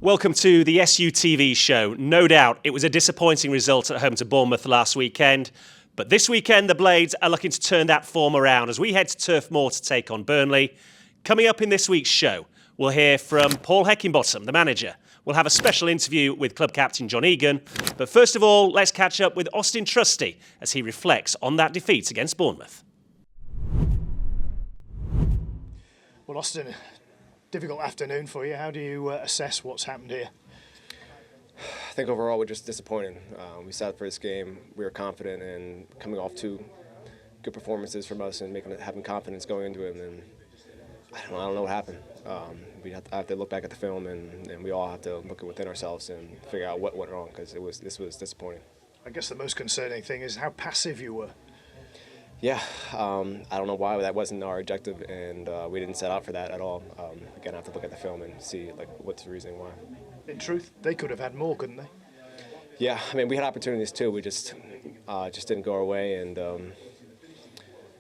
Welcome to the SUTV show. No doubt it was a disappointing result at home to Bournemouth last weekend, but this weekend the Blades are looking to turn that form around as we head to Turf Moor to take on Burnley. Coming up in this week's show, we'll hear from Paul Heckingbottom, the manager. We'll have a special interview with club captain John Egan, but first of all, let's catch up with Austin Trusty as he reflects on that defeat against Bournemouth. Well, Austin, difficult afternoon for you. How do you assess what's happened here? I think overall we're just disappointed. We set up for this game. We were confident and coming off two good performances from us and having confidence going into it. And I don't know what happened. I have to look back at the film and we all have to look within ourselves and figure out what went wrong because this was disappointing. I guess the most concerning thing is how passive you were. Yeah, I don't know why that wasn't our objective, and we didn't set out for that at all. Again, I have to look at the film and see what's the reason why. In truth, they could have had more, couldn't they? Yeah, I mean we had opportunities too. We just didn't go our way, and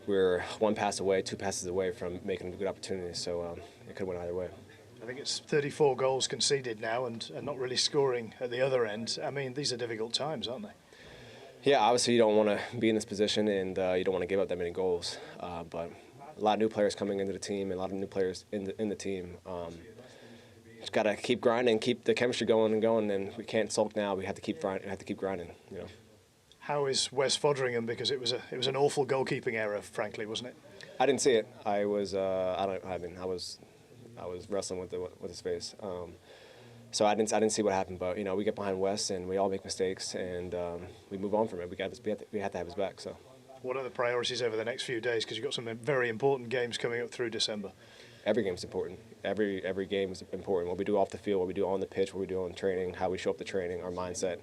we're one pass away, two passes away from making a good opportunity. So it could have went either way. I think it's 34 goals conceded now, and not really scoring at the other end. I mean, these are difficult times, aren't they? Yeah, obviously you don't want to be in this position and you don't want to give up that many goals. But a lot of new players coming into the team and a lot of new players in the team. Just got to keep grinding, keep the chemistry going, and we can't sulk now. We have to keep grinding. You know. How is Wes Foderingham? Because it was an awful goalkeeping error, frankly, wasn't it? I didn't see it. I was wrestling with his face. So I didn't see what happened, but we get behind Wes and we all make mistakes and we move on from it. We have to have his back. So, what are the priorities over the next few days? Because you've got some very important games coming up through December. Every game's important. Every game is important. What we do off the field, what we do on the pitch, what we do on training, how we show up to training, our mindset,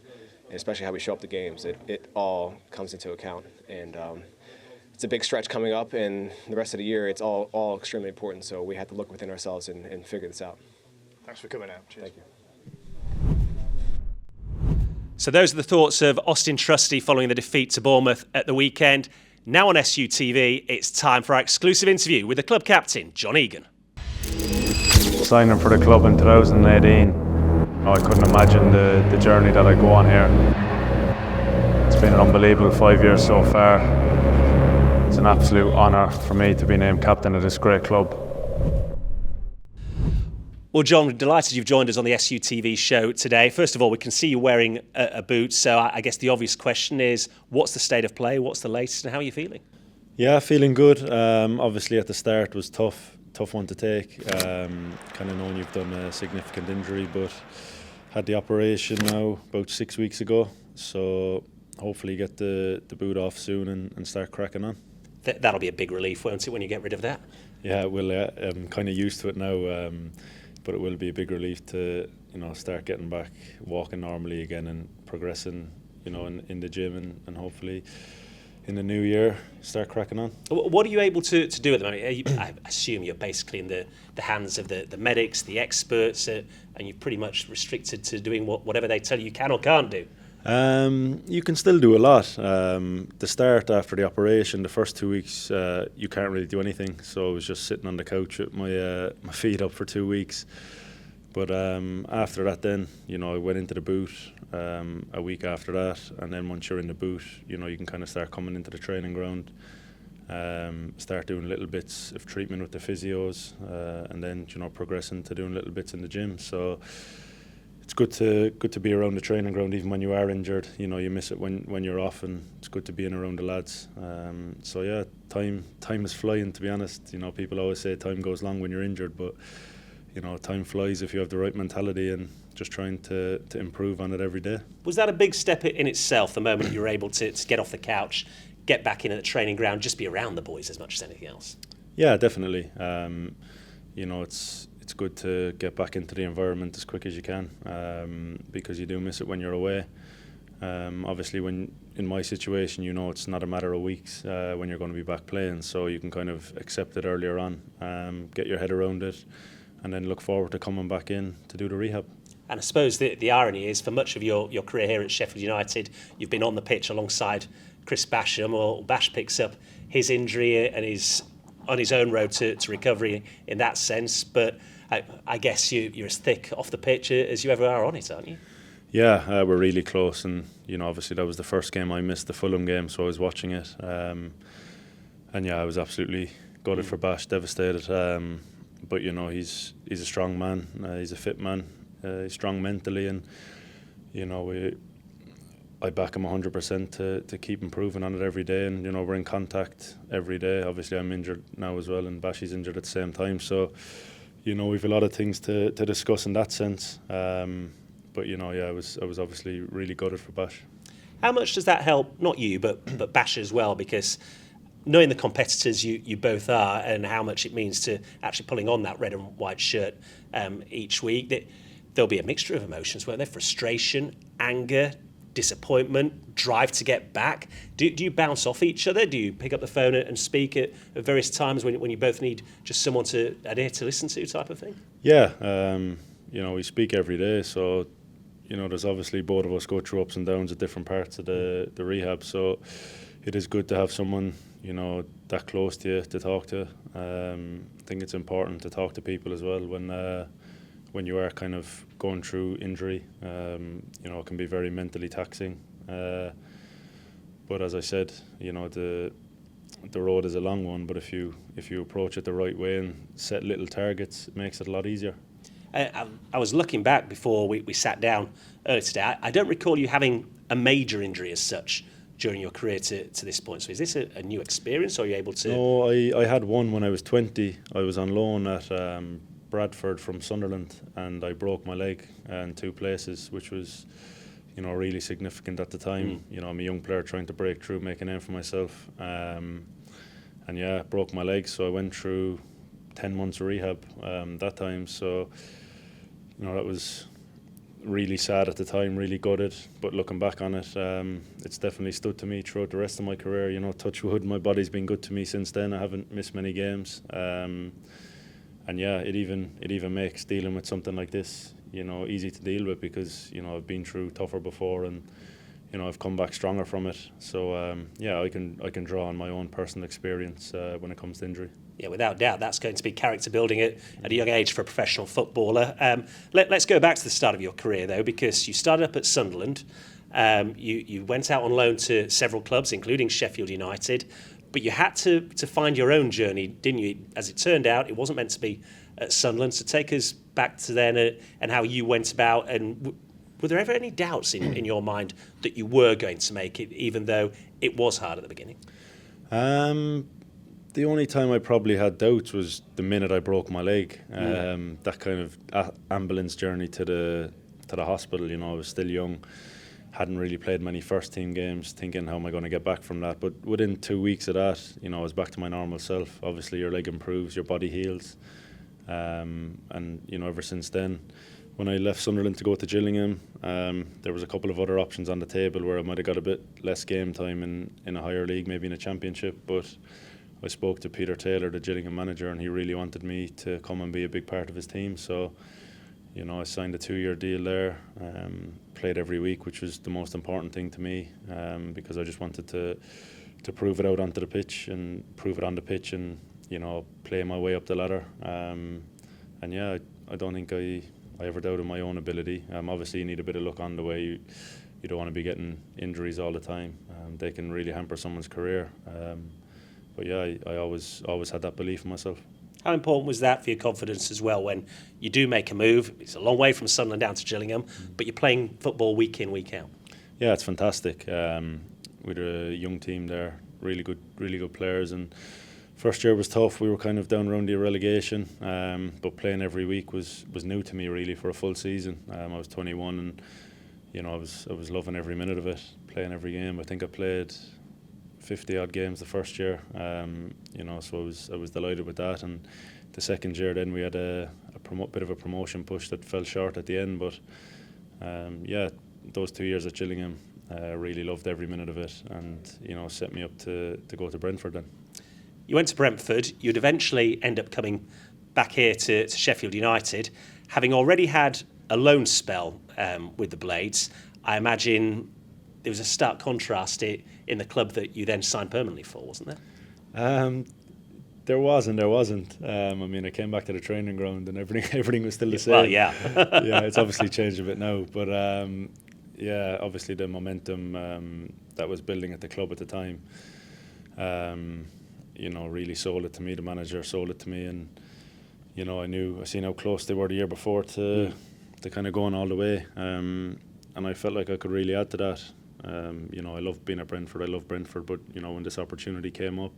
and especially how we show up to games. It all comes into account. And it's a big stretch coming up, and the rest of the year, it's all extremely important. So we have to look within ourselves and figure this out. Thanks for coming out. Cheers. Thank you. So those are the thoughts of Austin Trusty following the defeat to Bournemouth at the weekend. Now on SUTV, it's time for our exclusive interview with the club captain, John Egan. Signing for the club in 2018, I couldn't imagine the journey that I go on here. It's been an unbelievable 5 years so far. It's an absolute honour for me to be named captain of this great club. Well, John, we're delighted you've joined us on the SUTV show today. First of all, we can see you wearing a boot, so I guess the obvious question is, what's the state of play, what's the latest, and how are you feeling? Yeah, feeling good. Obviously at the start was tough one to take. Kind of knowing you've done a significant injury, but had the operation now about 6 weeks ago, so hopefully get the boot off soon and start cracking on. That'll be a big relief, won't it, when you get rid of that? Yeah, it will. I'm kind of used to it now. But it will be a big relief to start getting back walking normally again and progressing in the gym and hopefully in the new year start cracking on. What are you able to do at the moment? I assume you're basically in the hands of the medics, the experts, and you're pretty much restricted to doing whatever they tell you can or can't do. You can still do a lot. The start after the operation, the first 2 weeks, you can't really do anything. So I was just sitting on the couch with my feet up for 2 weeks. But after that, then I went into the boot a week after that, and then once you're in the boot, you can kind of start coming into the training ground, start doing little bits of treatment with the physios, and then progressing to doing little bits in the gym. So. It's good to be around the training ground even when you are injured. You miss it when you're off, and it's good to be in around the lads. So yeah, time is flying, to be honest. People always say time goes long when you're injured, but time flies if you have the right mentality and just trying to improve on it every day. Was that a big step in itself, the moment you were able to get off the couch, get back in at the training ground, just be around the boys as much as anything else? Yeah, definitely. It's good to get back into the environment as quick as you can because you do miss it when you're away. Obviously, when in my situation, it's not a matter of weeks when you're going to be back playing, so you can kind of accept it earlier on, get your head around it, and then look forward to coming back in to do the rehab. And I suppose the irony is, for much of your career here at Sheffield United, you've been on the pitch alongside Chris Basham, or Bash picks up his injury and is on his own road to recovery in that sense. But I guess you're as thick off the pitch as you ever are on it, aren't you? Yeah, we're really close, and obviously that was the first game I missed, the Fulham game, so I was watching it, and yeah, I was absolutely gutted for Bash, devastated. But he's a strong man, he's a fit man, he's strong mentally, and I back him 100% to keep improving on it every day, and we're in contact every day. Obviously, I'm injured now as well, and Bashy's injured at the same time, so we've a lot of things to discuss in that sense. But I was obviously really gutted for Bash. How much does that help? Not you, but Bash as well, because knowing the competitors you both are, and how much it means to actually pulling on that red and white shirt each week, there'll be a mixture of emotions, won't there? Frustration, anger, disappointment, drive to get back. Do you bounce off each other? Do you pick up the phone and speak at various times when you both need just someone to adhere to listen to, type of thing? Yeah, we speak every day, so there's obviously both of us go through ups and downs at different parts of the rehab, so it is good to have someone that close to you to talk to. I think it's important to talk to people as well when you are kind of going through injury. It can be very mentally taxing, but as I said, the road is a long one, but if you approach it the right way and set little targets, it makes it a lot easier. I was looking back before we sat down earlier today. I don't recall you having a major injury as such during your career to this point. So is this a new experience, or are you able to? No, I had one when I was 20. I was on loan at Bradford from Sunderland, and I broke my leg in two places, which was really significant at the time. I'm a young player trying to break through, make a name for myself, and yeah, broke my leg, so I went through 10 months of rehab that time. So that was really sad at the time, really gutted, but looking back on it, it's definitely stood to me throughout the rest of my career. Touch wood, my body's been good to me since then. I haven't missed many games, and yeah, it even makes dealing with something like this easy to deal with, because I've been through tougher before, and I've come back stronger from it. So yeah, I can draw on my own personal experience when it comes to injury. Yeah, without doubt, that's going to be character building at a young age for a professional footballer. Let's go back to the start of your career, though, because you started up at Sunderland. You went out on loan to several clubs, including Sheffield United, but you had to find your own journey, didn't you? As it turned out, it wasn't meant to be at Sunderland. So take us back to then and how you went about, and were there ever any doubts in your mind that you were going to make it, even though it was hard at the beginning? The only time I probably had doubts was the minute I broke my leg. That kind of ambulance journey to the hospital. I was still young, hadn't really played many first team games, thinking how am I going to get back from that. But within 2 weeks of that, I was back to my normal self. Obviously, your leg improves, your body heals, and ever since then, when I left Sunderland to go to Gillingham, there was a couple of other options on the table where I might have got a bit less game time in a higher league, maybe in a championship, but I spoke to Peter Taylor, the Gillingham manager, and he really wanted me to come and be a big part of his team. So, I signed a 2-year deal there, played every week, which was the most important thing to me, because I just wanted to prove it out onto the pitch and prove it on the pitch, and play my way up the ladder. And yeah, I don't think I ever doubted my own ability. Obviously, you need a bit of luck on the way. You don't want to be getting injuries all the time. They can really hamper someone's career. But yeah, I always had that belief in myself. How important was that for your confidence as well when you do make a move? It's a long way from Sunderland down to Gillingham, but you're playing football week in, week out. Yeah, it's fantastic. With a young team there, really good players, and first year was tough. We were kind of down around the relegation, but playing every week was new to me really for a full season. I was 21, and I was loving every minute of it, playing every game. I think I played 50 odd games the first year, so I was delighted with that. And the second year, then we had a bit of a promotion push that fell short at the end. But yeah, those 2 years at Gillingham, really loved every minute of it, and set me up to go to Brentford then. You went to Brentford. You'd eventually end up coming back here to Sheffield United, having already had a loan spell with the Blades. I imagine there was a stark contrast in the club that you then signed permanently for, wasn't there? There wasn't. I mean, I came back to the training ground and everything was still the same. Well, yeah. Yeah, it's obviously changed a bit now, but yeah, obviously the momentum that was building at the club at the time, really sold it to me. The manager sold it to me, and I seen how close they were the year before to kind of going all the way, and I felt like I could really add to that. I love being at Brentford. I love Brentford, but when this opportunity came up,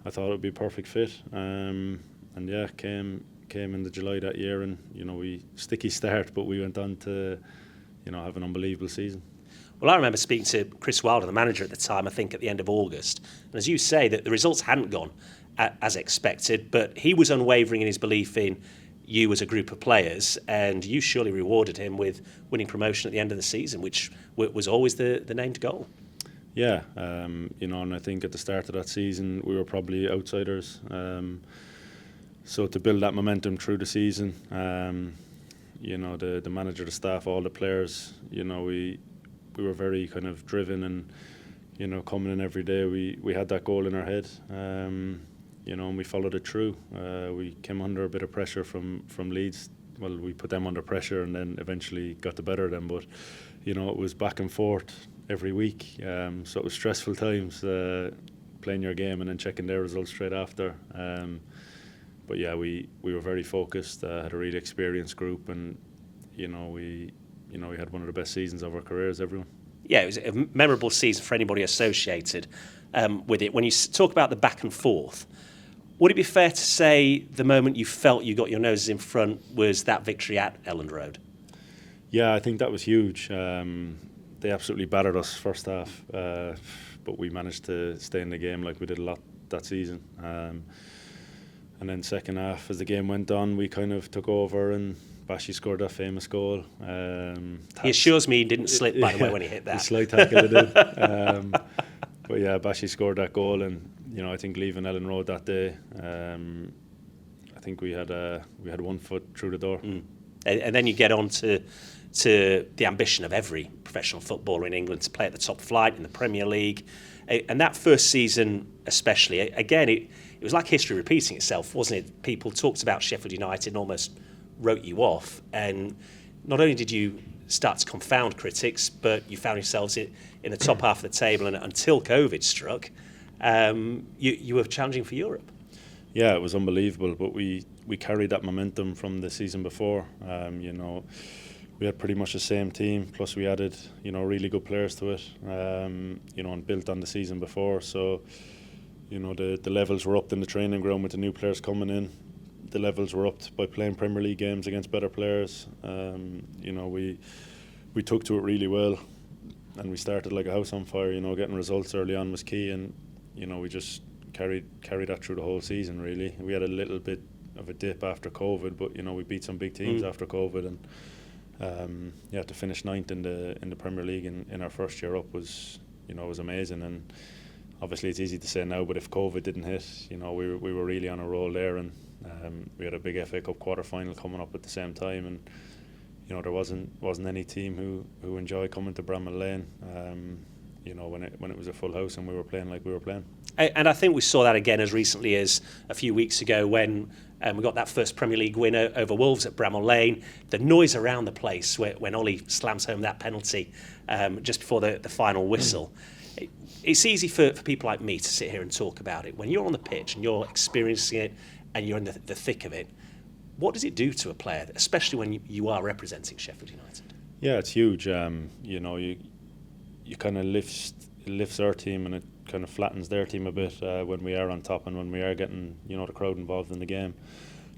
I thought it would be a perfect fit. And yeah, came in the July that year, and we sticky start, but we went on to have an unbelievable season. Well, I remember speaking to Chris Wilder, the manager at the time, I think at the end of August, and as you say, that the results hadn't gone as expected, but he was unwavering in his belief in you as a group of players, and you surely rewarded him with winning promotion at the end of the season, which was always the named goal. Yeah, and I think at the start of that season we were probably outsiders. So to build that momentum through the season, the manager, the staff, all the players, we were very kind of driven, and coming in every day, we had that goal in our head, and we followed it through. We came under a bit of pressure from Leeds. Well, we put them under pressure and then eventually got the better of them, but it was back and forth every week, so it was stressful times, playing your game and then checking their results straight after. But yeah, we were very focused, had a really experienced group, and we had one of the best seasons of our careers, everyone. Yeah, it was a memorable season for anybody associated with it. When you talk about the back and forth, would it be fair to say the moment you felt you got your noses in front was that victory at Elland Road? Yeah, I think that was huge. They absolutely battered us first half, but we managed to stay in the game like we did a lot that season. And then second half, as the game went on, we kind of took over, and Bashi scored that famous goal. He assures me he didn't slip, by the way, when he hit that. The slight tackle he did. But yeah, Bashi scored that goal, and I think leaving Elland Road that day, I think we had 1 foot through the door. And then you get on to the ambition of every professional footballer in England to play at the top flight in the Premier League. And that first season especially, again, it was like history repeating itself, wasn't it? People talked about Sheffield United and almost wrote you off. And not only did you start to confound critics, but you found yourselves in the top half of the table. And until COVID struck, you were challenging for Europe. Yeah, it was unbelievable. But we carried that momentum from the season before. We had pretty much the same team, plus we added, really good players to it, and built on the season before. So, the levels were up in the training ground with the new players coming in. The levels were up by playing Premier League games against better players. We took to it really well, and we started like a house on fire. Getting results early on was key, and we just carried that through the whole season. Really, we had a little bit of a dip after COVID, but we beat some big teams after COVID, and. To finish ninth in the Premier League in our first year up was amazing. And obviously it's easy to say now, but if COVID didn't hit, we were really on a roll there, and we had a big FA Cup quarter final coming up at the same time, and there wasn't any team who enjoyed coming to Bramall Lane, when it was a full house and we were playing like we were playing. And I think we saw that again as recently as a few weeks ago when we got that first Premier League win over Wolves at Bramall Lane. The noise around the place when Ollie slams home that penalty just before the final whistle. It's easy for people like me to sit here and talk about it. When you're on the pitch and you're experiencing it and you're in the thick of it, what does it do to a player, especially when you are representing Sheffield United? Yeah, it's huge. You kind of lifts our team, and it kind of flattens their team a bit when we are on top and when we are getting the crowd involved in the game.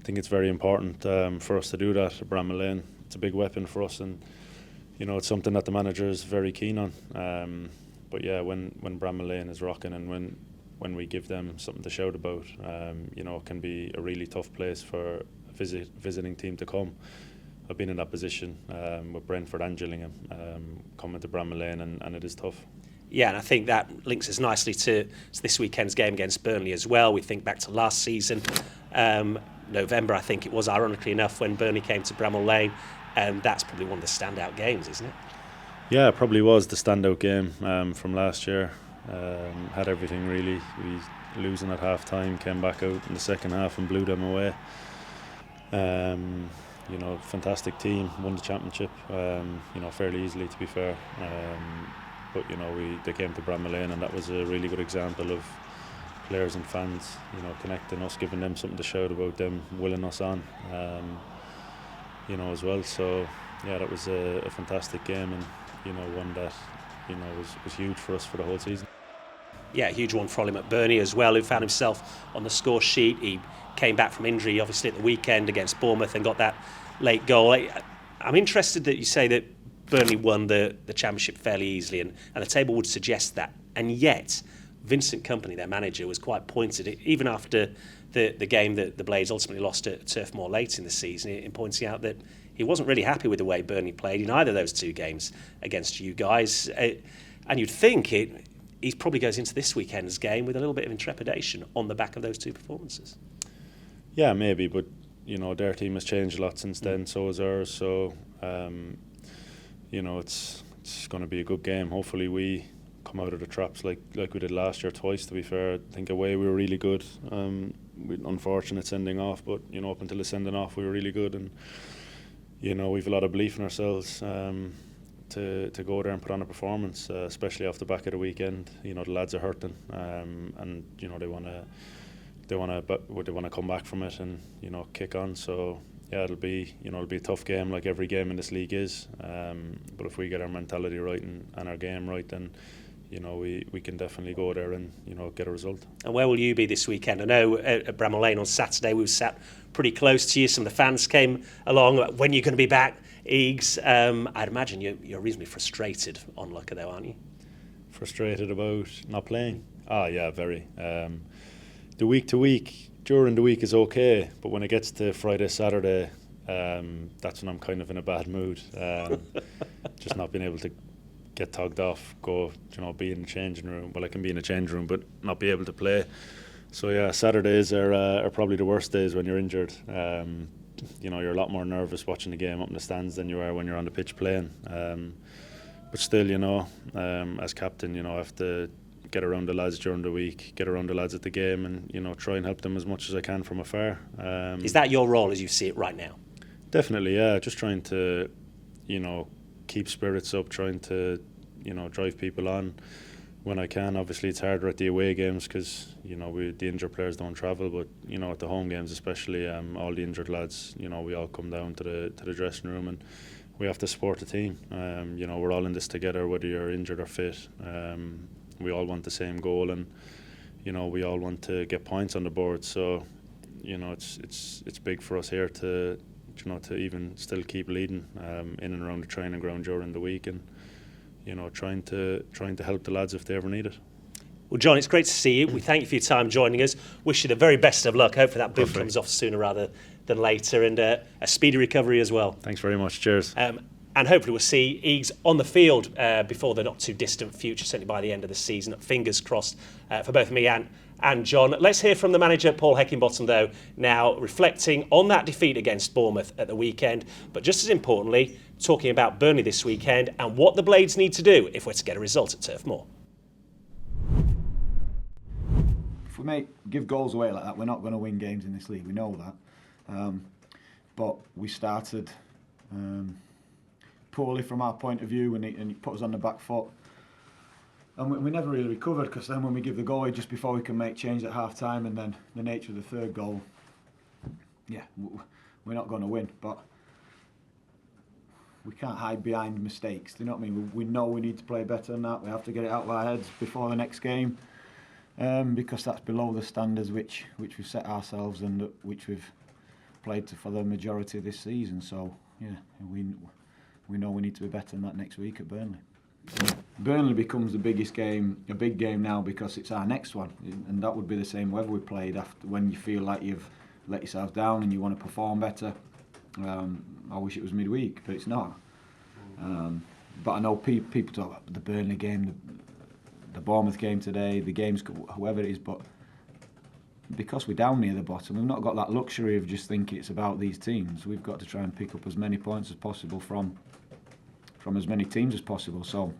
I think it's very important for us to do that at Bramall Lane. It's a big weapon for us, and it's something that the manager is very keen on. But yeah, when Bramall Lane is rocking, and when we give them something to shout about, it can be a really tough place for a visiting team to come. I've been in that position with Brentford and Gillingham coming to Bramall Lane, and it is tough. Yeah, and I think that links us nicely to this weekend's game against Burnley as well. We think back to last season, November, I think it was, ironically enough, when Burnley came to Bramall Lane, and that's probably one of the standout games, isn't it? Yeah, it probably was the standout game from last year. Had everything really. We losing at half time, came back out in the second half and blew them away. Fantastic team, won the championship, fairly easily, to be fair. But they came to Bramall Lane, and that was a really good example of players and fans, connecting us, giving them something to shout about, them willing us on, as well. So yeah, that was a fantastic game, and one that was huge for us for the whole season. Yeah, a huge one for Ollie McBurney as well, who found himself on the score sheet. He came back from injury, obviously, at the weekend against Bournemouth and got that late goal. I'm interested that you say that Burnley won the championship fairly easily, and the table would suggest that. And yet, Vincent Kompany, their manager, was quite pointed, even after the game that the Blades ultimately lost at Turf Moor late in the season, in pointing out that he wasn't really happy with the way Burnley played in either of those two games against you guys. And you'd think he probably goes into this weekend's game with a little bit of intrepidation on the back of those two performances. Yeah, maybe, but their team has changed a lot since then, so has ours. So it's going to be a good game. Hopefully we come out of the traps like we did last year twice, to be fair. I think away we were really good. Unfortunate sending off, but up until the sending off we were really good, and we've a lot of belief in ourselves to go there and put on a performance, especially off the back of the weekend. The lads are hurting, and they want to come back from it and kick on. So yeah, it'll be a tough game, like every game in this league is. But if we get our mentality right and our game right, then we can definitely go there and get a result. And where will you be this weekend? I know at Bramall Lane on Saturday we were sat pretty close to you. Some of the fans came along. When you're going to be back, Eags? I'd imagine you're reasonably frustrated on Looker though, aren't you? Frustrated about not playing? Yeah, very. The week to week, during the week is okay, but when it gets to Friday, Saturday, that's when I'm kind of in a bad mood. Just not being able to get togged off, go, be in the changing room. Well, I can be in the changing room, but not be able to play. So yeah, Saturdays are probably the worst days when you're injured. You're a lot more nervous watching the game up in the stands than you are when you're on the pitch playing. But still, as captain, I have to get around the lads during the week, get around the lads at the game, and try and help them as much as I can from afar. Is that your role as you see it right now? Definitely, yeah. Just trying to, keep spirits up, trying to, drive people on when I can. Obviously, it's harder at the away games because the injured players don't travel, but at the home games especially, all the injured lads, we all come down to the dressing room and we have to support the team. We're all in this together, whether you're injured or fit. We all want the same goal, and we all want to get points on the board. So it's big for us here to even still keep leading in and around the training ground during the week, and trying to help the lads if they ever need it. Well, John, it's great to see you. We thank you for your time joining us. Wish you the very best of luck. Hopefully that boot comes off sooner rather than later, and a speedy recovery as well. Thanks very much. Cheers. And hopefully we'll see Eags on the field before the not too distant future, certainly by the end of the season. Fingers crossed for both me and John. Let's hear from the manager, Paul Heckingbottom, though, now reflecting on that defeat against Bournemouth at the weekend, but just as importantly, talking about Burnley this weekend and what the Blades need to do if we're to get a result at Turf Moor. If we give goals away like that, we're not going to win games in this league. We know that. But we started poorly from our point of view, and it put us on the back foot. And we never really recovered, because then when we give the goal away just before we can make change at half time, and then the nature of the third goal, yeah, we're not going to win. But we can't hide behind mistakes. Do you know what I mean? We know we need to play better than that. We have to get it out of our heads before the next game, because that's below the standards which we've set ourselves and which we've played to for the majority of this season. So yeah, we know we need to be better than that next week at Burnley. Burnley becomes the biggest game, a big game now, because it's our next one, and that would be the same whether we played after, when you feel like you've let yourself down and you want to perform better. I wish it was midweek, but it's not. But I know people talk about the Burnley game, the Bournemouth game today, the games, whoever it is, but because we're down near the bottom, we've not got that luxury of just thinking it's about these teams. We've got to try and pick up as many points as possible from as many teams as possible. So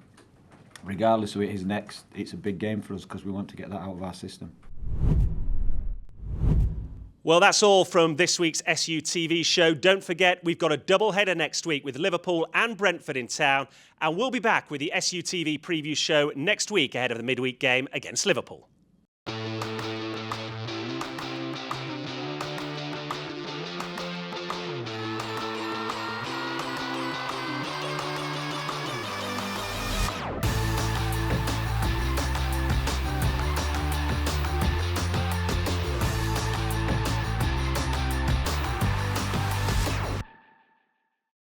regardless of it is next, it's a big game for us because we want to get that out of our system. Well, that's all from this week's SUTV show. Don't forget, we've got a double-header next week with Liverpool and Brentford in town, and we'll be back with the SUTV preview show next week ahead of the midweek game against Liverpool.